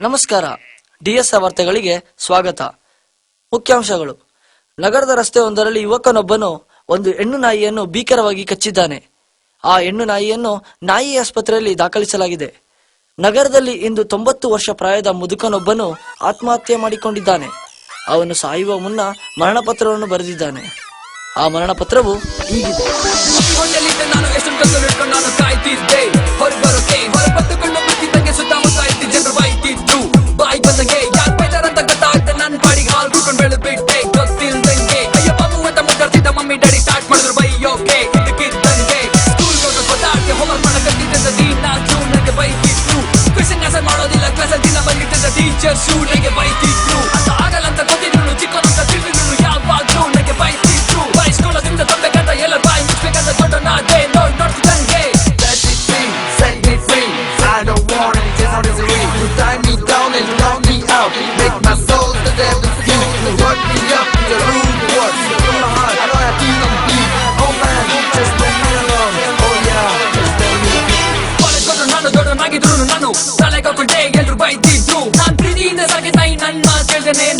ನಮಸ್ಕಾರ. ಡಿಎಸ್ ವಾರ್ತೆಗಳಿಗೆ ಸ್ವಾಗತ. ಮುಖ್ಯಾಂಶಗಳು. ನಗರದ ರಸ್ತೆಯೊಂದರಲ್ಲಿ ಯುವಕನೊಬ್ಬನು ಒಂದು ಹೆಣ್ಣು ನಾಯಿಯನ್ನು ಭೀಕರವಾಗಿ ಕಚ್ಚಿದ್ದಾನೆ. ಆ ಹೆಣ್ಣು ನಾಯಿಯನ್ನು ನಾಯಿ ಆಸ್ಪತ್ರೆಯಲ್ಲಿ ದಾಖಲಿಸಲಾಗಿದೆ. ನಗರದಲ್ಲಿ ಇಂದು 90 ವರ್ಷ ಪ್ರಾಯದ ಮುದುಕನೊಬ್ಬನು ಆತ್ಮಹತ್ಯೆ ಮಾಡಿಕೊಂಡಿದ್ದಾನೆ. ಅವನು ಸಾಯುವ ಮುನ್ನ ಮರಣಪತ್ರವನ್ನು ಬರೆದಿದ್ದಾನೆ. ಆ ಮರಣಪತ್ರವು ಹೀಗಿದೆ.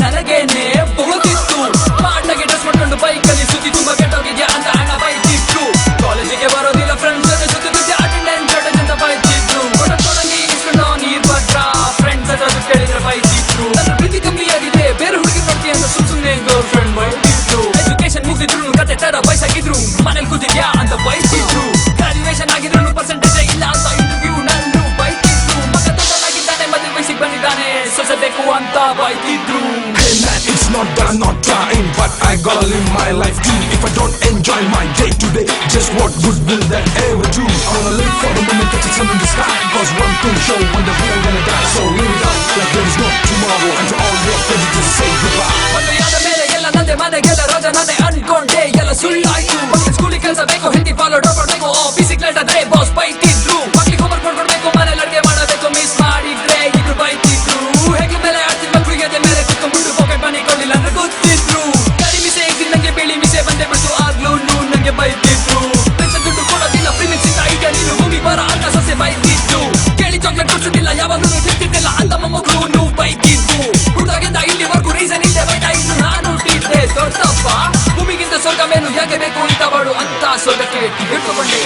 ನನಗೇನೆ ಬಹುತಿತ್ತು ಪಾಠಗೆ ಡ್ರೆಸ್ ಮಾಡ್ಕೊಂಡು ಬೈಕಲ್ಲಿ ಸುತ್ತಿ ತುಂಬಾ ಕೆಟ್ಟೋಗಿದ್ಯಾ ಅಂತ ಹಣ ಬೈತಿದ್ರು. ಕಾಲೇಜಿಗೆ ಬರೋದಿಲ್ಲ ಫ್ರೆಂಡ್ಸ್ ಜೊತೆ ಸುತ್ತಿದ್ದೆ ಅಟೆಂಡೆನ್ಸ್ ಜೊತೆ ಅಂತ ಬೈತಿದ್ರು. ಕೊಡಂಗಿ ಇಸ್ಕೊಂಡು ನೀರ್ ಬಟ್ರ ಫ್ರೆಂಡ್ಸ್ ಹತ್ರ ಕೇಳಿದ್ರೆ ಬೈತಿದ್ರು. ನನ್ನ ಪ್ರೀತಿ ಕಮ್ಮಿಯಾಗಿದೆ ಬೇರೆ ಹುಡುಗಿ ನೋಡ್ತಿ ಅಂತ ಸುಮ್ಮನೆ ಗರ್ಲ್ ಫ್ರೆಂಡ್ ಬೈತಿದ್ರು. ಎಜುಕೇಶನ್ ಮುಗಿದ್ರು ಕತೆ ತರ ವಯಸ್ಸಾಗಿದ್ರು ಮನೇಲಿ ಕೂತಿದ್ಯಾ ಅಂತ ಬೈತಿದ್ರು. ಗ್ರಾಜುಯೇಷನ್ ಆಗಿದ್ರು ಪರ್ಸೆಂಟೇಜ್ ಇಲ್ಲ ಅಂತ ಇಂಟರ್ವ್ಯೂ ನಲ್ಲೂ ಬೈತಿದ್ರು. ಮಗ ದೊಡ್ಡನಾಗಿದ್ದಾನೆ ಮದುವೆ ವಯಸ್ಸಿಗೆ ಬಂದಿದ್ದಾನೆ ಸೊಸೆ ಬೇಕು ಅಂತ ಬೈತಿದ್ರು. It's not that I'm not trying, but I gotta live my life too. If I don't enjoy my day to day, just what good will that ever do? I wanna live for the moment that it's sun in the sky, cause one thing sure, one day we're gonna die. So live it out like there is no tomorrow, and to all your friends just say goodbye. ಮದುವೆಯಾದ ಮೇಲೆ ಎಲ್ಲ ನಂದೆ ಮನೆಗೆಲ್ಲ ರೋಜ ನಾನೇ ಅನ್ಕೊಂಡೆ ಎಲ್ಲ ಸುಳ್ಳಾಯ್ತು. ಮಕ್ಕಳು ಸ್ಕೂಲಿಗೆ ಕೆಲಸ ಬೇಕು ಹಿಂದಿ ಫಾಲೋ ಬೇಕು ಆಫೀಸಿಗೆ ಲೇಟ್ ಆದ್ರೆ ಬಾಸ್ ಬೈತಿದ್ರು. ಮಕ್ಳಿಗೆ ಹೋಮ್ವರ್ಕ್ ಮಾಡ್ಕೊಡ್ಬೇಕು ಮನೇಲಿ ಅಡುಗೆ ಮಾಡಬೇಕು ಮಿಸ್ ಮಾಡಿದ್ರೆ ಇದ್ರು ಬೈತಿದ್ರು. ಹೆಗ್ಲ ಮೇಲೆ ಆಡ್ತಿದ್ ಮಕ್ಳಿಗೆ ಅದೇ ಮೇಲೆ ಕುತ್ಕೊಂಡ್ಬಿಟ್ಟು ಪಾಕೆಟ್ ಮನಿ ಕೊಡ್ಲಿಲ್ಲ ಅಂದ್ರೆ ಗೊತ್ತಿದ್ರು. ಕರಿ ಮಿಸೆ ಇದ್ದಿದ್ ನಂಗೆ ಬಿಳಿ ಮಿಸೆ ಬಂದೆ ಬಿಡ್ತು ಆಗ್ಲೂ ನಂಗೆ ಬೈತಿದ್ರು. ಪೆನ್ಷನ್ ದುಡ್ಡು ಕೊಡೋದಿಲ್ಲ ಪ್ರೀಮಿಕ್ಸ್ ಇಂದ ಈಗ ನೀನು ಭೂಮಿ ಬರ ಅಂತ ಸೊಸೆ ಬೈತಿದ್ರು. ಕೇಳಿ ಚಾಕ್ಲೇಟ್ ಕೊಡ್ಸೋದಿಲ್ಲ ಯಾವಾಗ್ಲೂ ತಿಂತಿದ್ದಿಲ್ಲ ಅಂತ ಮೊಮ್ಮಗಳು ಬೈತಿದ್ರು. ಹುಡುಗಿಂದ ಇಲ್ಲಿವರೆಗೂ ರೀಸನ್ ಇದ್ದೆ ಬೈತಾ ಇದ್ದು ನಾನು ತಿದ್ದೆ ದೊಡ್ಡಪ್ಪ ಭೂಮಿಗಿಂತ ಸ್ವರ್ಗ ಮೇಲೂ ಹೇಗೆ ಬೇಕು ಅಂತ ಬಾಡು ಅಂತ ಸ್ವರ್ಗಕ್ಕೆ ಇಟ್ಕೊಂಡೆ.